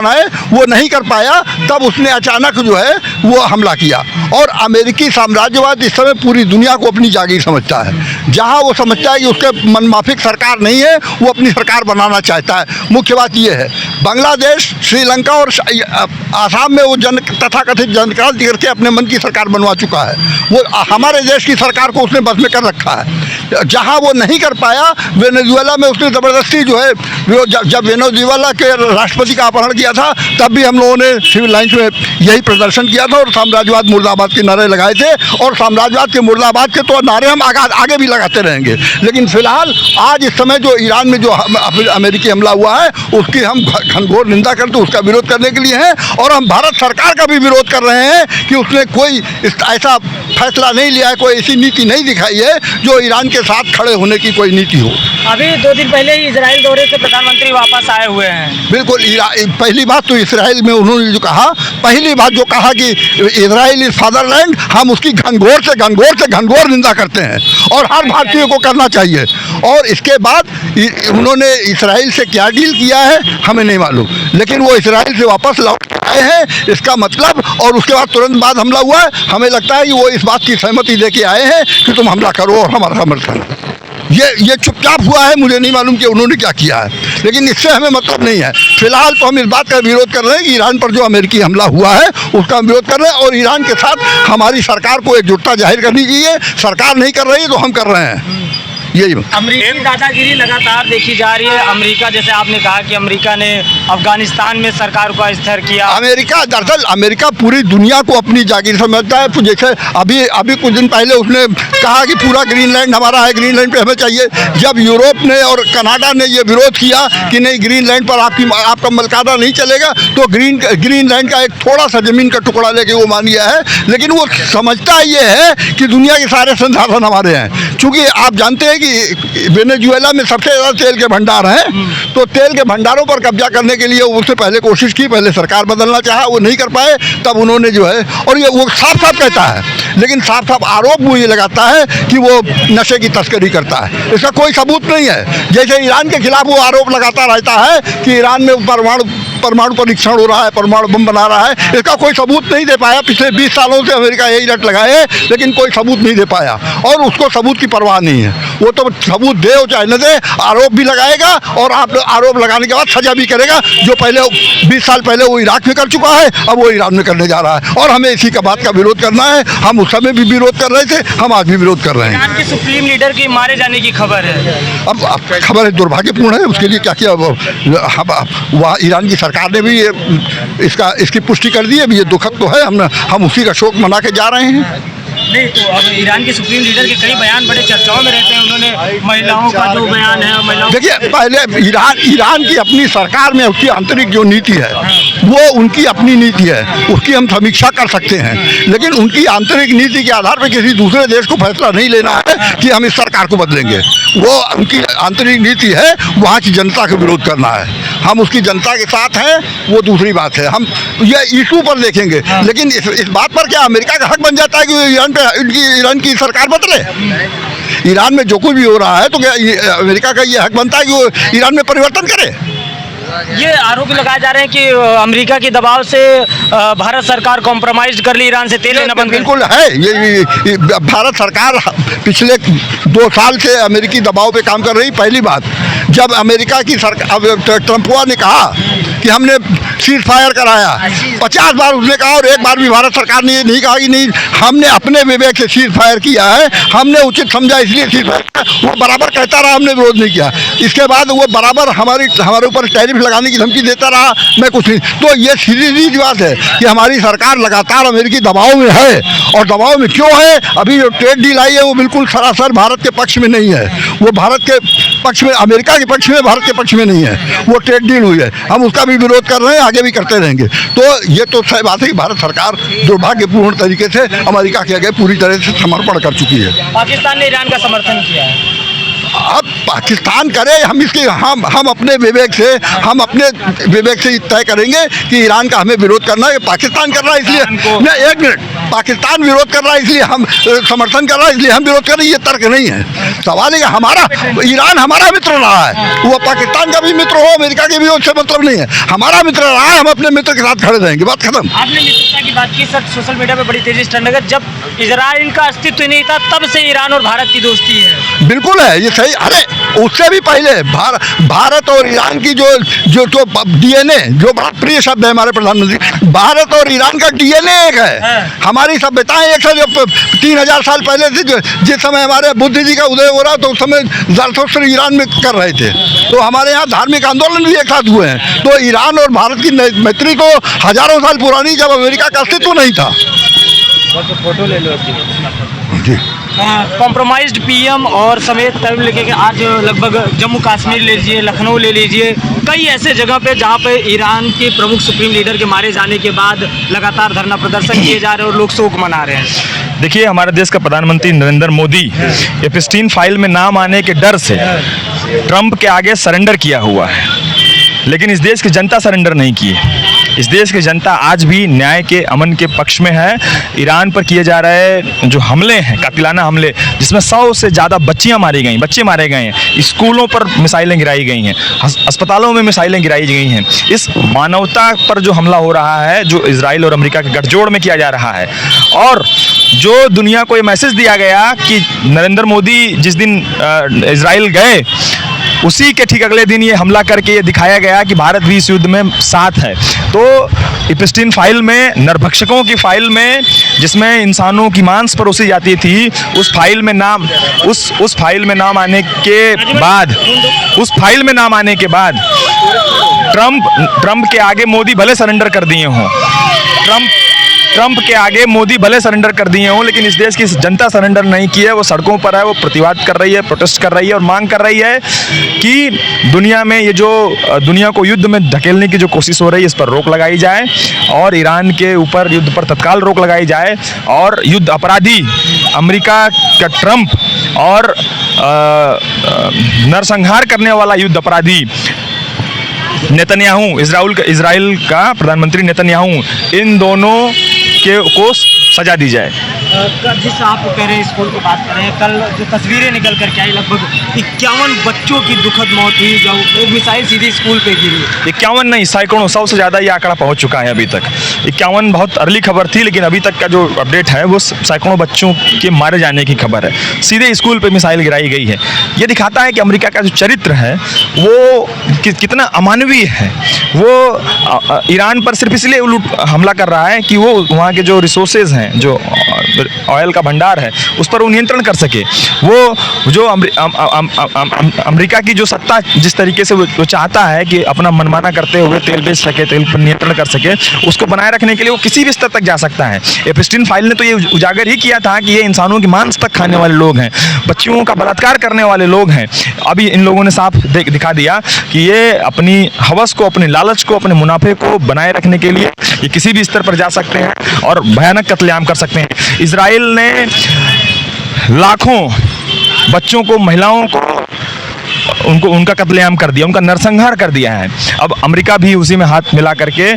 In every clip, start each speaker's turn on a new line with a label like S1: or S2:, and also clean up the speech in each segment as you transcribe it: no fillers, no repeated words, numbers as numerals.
S1: है वो नहीं कर पाया, तब उसने अचानक जो है वो हमला किया। और अमेरिकी साम्राज्यवाद इस समय पूरी दुनिया को अपनी जागीर समझता है। जहां वो समझता है कि उसके मनमाफिक सरकार नहीं है, वो अपनी सरकार बनाना चाहता है। मुख्य बात ये है, बांग्लादेश, श्रीलंका और आसाम में वो तथाकथित जनक्रांति करके अपने मन की सरकार बनवा चुका है। वो हमारे देश की सरकार को उसने बस में कर रखा है। जहां वो नहीं कर पाया, वेनेजुएला में उसने ज़बरदस्ती जो है, जब वेनेजुएला के राष्ट्रपति का अपहरण किया था तब भी हम लोगों ने सिविल लाइन्स में यही प्रदर्शन किया था और साम्राज्यवाद मुर्दाबाद के नारे लगाए थे। और साम्राज्यवाद के मुर्दाबाद के तो नारे हम आगे भी लगाते रहेंगे। लेकिन फिलहाल आज इस समय जो ईरान में जो अमेरिकी हमला हुआ है उसकी हम घनघोर निंदा करते, उसका विरोध करने के लिए हैं। और हम भारत सरकार का भी विरोध कर रहे हैं कि उसने कोई ऐसा फैसला नहीं लिया है, कोई ऐसी नीति नहीं दिखाई है जो ईरान के साथ खड़े होने की कोई नीति हो।
S2: अभी 2 दिन पहले ही इजराइल दौरे से प्रधानमंत्री वापस आए हुए हैं।
S1: बिल्कुल, पहली बात तो इसराइल में उन्होंने जो कहा, पहली बात जो कहा कि इजराइल इज फादरलैंड, हम उसकी घनघोर निंदा करते हैं और हर भारतीय को करना चाहिए। और इसके बाद उन्होंने इसराइल से क्या डील किया है हमें नहीं मालूम, लेकिन वो इसराइल से वापस लौट आए हैं, इसका मतलब। और उसके बाद तुरंत बाद हमला हुआ है। हमें लगता है कि वो इस बात की सहमति देके आए हैं कि तुम हमला करो और हमारा समर्थन। ये चुपचाप हुआ है, मुझे नहीं मालूम कि उन्होंने क्या किया है, लेकिन इससे हमें मतलब नहीं है। फिलहाल तो हम इस बात का विरोध कर रहे हैं कि ईरान पर जो अमेरिकी हमला हुआ है उसका हम विरोध कर रहे हैं। और ईरान के साथ हमारी सरकार को एकजुटता जाहिर करनी चाहिए। सरकार नहीं कर रही है तो हम कर रहे हैं। यही
S2: अमेरिकी दादागिरी लगातार देखी जा रही है। अमेरिका, जैसे आपने कहा कि अमेरिका ने अफगानिस्तान में सरकार को अस्थिर किया।
S1: दरअसल अमेरिका पूरी दुनिया को अपनी जागीर समझता है। जैसे अभी कुछ दिन पहले उसने कहा कि पूरा ग्रीनलैंड हमारा है, ग्रीनलैंड पे हमें चाहिए। जब यूरोप ने और कनाडा ने ये विरोध किया कि नहीं, ग्रीनलैंड पर आपका मलकाना नहीं चलेगा, तो ग्रीनलैंड का एक थोड़ा सा ज़मीन का टुकड़ा लेके वो मान गया है। लेकिन वो समझता ये है कि दुनिया के सारे संसाधन हमारे हैं। चूँकि आप जानते हैं कि वेनेजुएला में सबसे ज़्यादा तेल के भंडार हैं, तो तेल के भंडारों पर कब्जा करने के लिए उससे पहले कोशिश की, पहले सरकार बदलना चाहा, वो नहीं कर पाए, तब उन्होंने जो है, और ये वो साफ साफ कहता है, लेकिन साफ साफ आरोप वो ये लगाता है कि वो नशे की तस्करी करता है। इसका कोई सबूत नहीं है। जैसे ईरान के खिलाफ वो आरोप लगाता रहता है कि ईरान में परमाणु परीक्षण हो रहा है, परमाणु बम बना रहा है, इसका कोई सबूत नहीं दे पाया। पिछले 20 सालों से अमेरिका यही रट लगाए, लेकिन कोई सबूत नहीं दे पाया। और उसको सबूत की परवाह नहीं है। वो तो सबूत दे चाहे न दे, आरोप भी लगाएगा और आरोप लगाने के बाद सजा भी करेगा। जो पहले 20 साल पहले वो इराक में कर चुका है, अब वो ईरान में करने जा रहा है। और हमें इसी का बात का विरोध करना है। हम उस समय भी विरोध कर रहे थे, हम आज भी विरोध कर रहे हैं।
S2: ईरान के सुप्रीम लीडर के मारे जाने की खबर है।
S1: अब खबर है, दुर्भाग्यपूर्ण है। उसके लिए क्या किया वहाँ ईरान की सरकार ने भी इसकी पुष्टि कर दी है। ये दुखद तो है, हम उसी का शोक मना के जा रहे हैं।
S2: नहीं तो अब ईरान के सुप्रीम लीडर के कई बयान बड़े चर्चाओं में रहते हैं। उन्होंने महिलाओं का जो बयान है, महिलाओं, देखिए,
S1: पहले ईरान की अपनी सरकार में उसकी आंतरिक जो नीति है वो उनकी अपनी नीति है, उसकी हम समीक्षा कर सकते हैं। लेकिन उनकी आंतरिक नीति के आधार पर किसी दूसरे देश को फैसला नहीं लेना है कि हम इस सरकार को बदलेंगे। वो उनकी आंतरिक नीति है, वहाँ की जनता का विरोध करना है। हम उसकी जनता के साथ हैं, वो दूसरी बात है। हम ये इशू पर देखेंगे, लेकिन इस बात पर क्या अमेरिका का हक बन जाता है कि ईरान की सरकार बदले? ईरान में जो कुछ भी हो रहा है तो क्या अमेरिका का ये हक बनता है कि वो ईरान में परिवर्तन करे?
S2: ये आरोप लगाए जा रहे हैं कि अमेरिका के दबाव से भारत सरकार कॉम्प्रोमाइज कर ली, ईरान से तेल लेना बंद।
S1: बिल्कुल है। ये भारत सरकार पिछले 2 साल से अमेरिकी दबाव पे काम कर रही। पहली बात, जब अमेरिका की सरकार, ट्रंपवा ने कहा कि हमने सीज फायर कराया, 50 बार उसने कहा और एक बार भी भारत सरकार ने ये नहीं कहा कि नहीं, हमने अपने विवेक से सीज फायर किया है, हमने उचित समझा इसलिए सीज फायर। वो बराबर कहता रहा, हमने विरोध नहीं किया। इसके बाद वो बराबर हमारे ऊपर टैरिफ लगाने की धमकी देता रहा, मैं कुछ नहीं। तो ये सीधी बात है कि हमारी सरकार लगातार अमेरिकी दबाव में है। और दबाव में क्यों है? अभी जो ट्रेड डील आई है वो बिल्कुल सरासर भारत के पक्ष में नहीं है। वो भारत के पक्ष में, अमेरिका के पक्ष में, भारत के पक्ष में नहीं है। वो ट्रेड डील हुई है, हम उसका भी विरोध कर रहे हैं, आगे भी करते रहेंगे। तो ये तो सही बात है कि भारत सरकार दुर्भाग्यपूर्ण तरीके से अमेरिका के आगे पूरी तरह से समर्पण कर चुकी है।
S2: पाकिस्तान ने ईरान का समर्थन किया है।
S1: अब पाकिस्तान करे, हम अपने विवेक से तय करेंगे कि ईरान का हमें विरोध करना है, पाकिस्तान कर रहा है। इसलिए नहीं, एक मिनट, पाकिस्तान विरोध कर रहा है इसलिए हम समर्थन कर रहा है इसलिए हम विरोध कर रहे हैं, ये तर्क नहीं है। सवाल है कि हमारा ईरान हमारा मित्र रहा है, वो पाकिस्तान का भी मित्र हो, अमेरिका के भी हो, उससे मतलब नहीं है। हमारा मित्र रहा है, हम अपने मित्र के साथ खड़े रहेंगे, बात खत्म।
S2: आपने मित्रता की बात की सर, सोशल मीडिया पे बड़ी तेजी से ट्रेंड है। जब इजराइल का अस्तित्व नहीं था तब से ईरान और भारत की दोस्ती है।
S1: बिल्कुल है, ये सही। अरे उससे भी पहले भारत और ईरान की जो डीएनए, जो बड़ा प्रिय शब्द है हमारे प्रधानमंत्री, भारत और ईरान का डीएनए एक है। हमारी सभ्यताएं एक है। जो 3000 साल पहले से जिस समय हमारे बुद्ध जी का उदय हो रहा तो उस समय ज़रथुस्त्र ईरान में कर रहे थे, तो हमारे यहाँ धार्मिक आंदोलन भी एक साथ हुए हैं। तो ईरान और भारत की मैत्री तो हजारों साल पुरानी, जब अमेरिका का अस्तित्व नहीं था।
S2: फोटो ले लो
S1: जी।
S2: कॉम्प्रोमाइज्ड पीएम और समेत तब लेके के आज लगभग जम्मू कश्मीर ले लीजिए, लखनऊ ले लीजिए, कई ऐसे जगह पे जहाँ पे ईरान के प्रमुख सुप्रीम लीडर के मारे जाने के बाद लगातार धरना प्रदर्शन किए जा रहे हैं और लोग शोक मना रहे हैं।
S3: देखिए, हमारे देश का प्रधानमंत्री नरेंद्र मोदी एपस्टीन फाइल में नाम आने के डर से ट्रंप के आगे सरेंडर किया हुआ है, लेकिन इस देश की जनता सरेंडर नहीं की है। इस देश की जनता आज भी न्याय के, अमन के पक्ष में है। ईरान पर किए जा रहे जो हमले हैं, कातिलाना हमले, जिसमें 100 से ज़्यादा बच्चियां मारी गई, बच्चे मारे गए हैं, स्कूलों पर मिसाइलें गिराई गई हैं, अस्पतालों में मिसाइलें गिराई गई हैं, इस मानवता पर जो हमला हो रहा है, जो इजराइल और अमेरिका के गठजोड़ में किया जा रहा है, और जो दुनिया को ये मैसेज दिया गया कि नरेंद्र मोदी जिस दिन इजराइल गए उसी के ठीक अगले दिन ये हमला करके ये दिखाया गया कि भारत भी इस युद्ध में साथ है। तो एपस्टीन फाइल में, नरभक्षकों की फाइल में, जिसमें इंसानों की मांस परोसी जाती थी, उस फाइल में नाम आने के बाद ट्रंप के आगे मोदी भले सरेंडर कर दिए हों, ट्रंप के आगे मोदी भले सरेंडर कर दिए हों, लेकिन इस देश की जनता सरेंडर नहीं की है। वो सड़कों पर है, वो प्रतिवाद कर रही है, प्रोटेस्ट कर रही है और मांग कर रही है कि दुनिया में ये जो दुनिया को युद्ध में धकेलने की जो कोशिश हो रही है, इस पर रोक लगाई जाए और ईरान के ऊपर युद्ध पर तत्काल रोक लगाई जाए, और युद्ध अपराधी अमेरिका का ट्रंप और नरसंहार करने वाला युद्ध अपराधी नेतन्याहू, इजराइल का प्रधानमंत्री नेतन्याहू, इन दोनों को सजा दी जाए।
S2: जिस आप कह रहे हैं स्कूल की बात कर रहे हैं, कल जो तस्वीरें निकल करके आई, लगभग 51 बच्चों की दुखद मौत हुई जब एक मिसाइल सीधी स्कूल पे गिरी।
S3: 51 नहीं, सैकड़ों, 100 से ज़्यादा ये आंकड़ा पहुंच चुका है अभी तक। 51 बहुत अर्ली खबर थी, लेकिन अभी तक का जो अपडेट है वो सैकड़ों बच्चों के मारे जाने की खबर है। सीधे स्कूल पर मिसाइल गिराई गई है। ये दिखाता है कि अमेरिका का जो चरित्र है वो कितना अमानवीय है। वो ईरान पर सिर्फ इसलिए हमला कर रहा है कि वो वहाँ के जो रिसोर्सेज हैं, जो ऑयल का भंडार है, उस पर वो नियंत्रण कर सके। वो जो अमेरिका की जो सत्ता जिस तरीके से वो चाहता है कि अपना मनमाना करते हुए तेल बेच सके, तेल पर नियंत्रण कर सके, उसको बनाए रखने के लिए वो किसी भी स्तर तक जा सकता है। एपस्टीन फाइल ने तो ये उजागर ही किया था कि ये इंसानों की मांस तक खाने वाले लोग हैं, बच्चियों का बलात्कार करने वाले लोग हैं। अभी इन लोगों ने साफ दिखा दिया कि ये अपनी हवस को, अपने लालच को, अपने मुनाफे को बनाए रखने के लिए ये किसी भी स्तर पर जा सकते हैं और भयानक कत्लेआम कर सकते हैं। इजराइल ने लाखों बच्चों को, महिलाओं को, उनका कत्लेआम कर दिया, उनका नरसंहार कर दिया है। अब अमेरिका भी उसी में हाथ मिला करके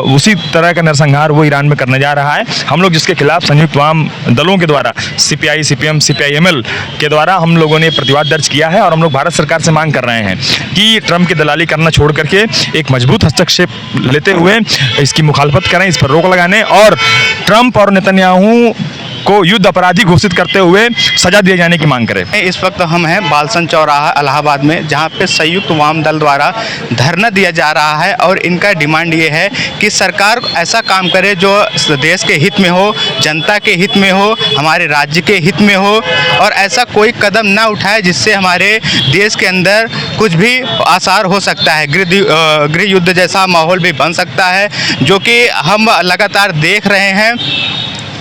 S3: उसी तरह का नरसंहार वो ईरान में करने जा रहा है। हम लोग जिसके खिलाफ संयुक्त वाम दलों के द्वारा, CPI, CPM, CPIML के द्वारा हम लोगों ने प्रतिवाद दर्ज किया है और हम लोग भारत सरकार से मांग कर रहे हैं कि ट्रंप की दलाली करना छोड़ करके एक मजबूत हस्तक्षेप लेते हुए इसकी मुखालफत करें, इस पर रोक लगाने और ट्रंप और नेतन्याहू को युद्ध अपराधी घोषित करते हुए सजा दिए जाने की मांग करें।
S4: इस वक्त हम हैं बालसन चौराहा इलाहाबाद में, जहां पे संयुक्त वाम दल द्वारा धरना दिया जा रहा है और इनका डिमांड ये है कि सरकार ऐसा काम करे जो देश के हित में हो, जनता के हित में हो, हमारे राज्य के हित में हो, और ऐसा कोई कदम ना उठाए जिससे हमारे देश के अंदर कुछ भी आसार हो सकता है, गृह युद्ध जैसा माहौल भी बन सकता है, जो कि हम लगातार देख रहे हैं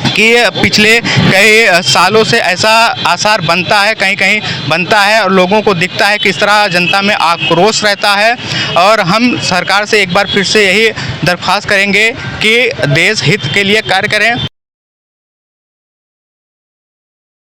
S4: कि पिछले कई सालों से ऐसा आसार बनता है, कहीं कहीं बनता है और लोगों को दिखता है कि इस तरह जनता में आक्रोश रहता है। और हम सरकार से एक बार फिर से यही दरख्वास्त करेंगे कि देश हित के लिए कार्य करें।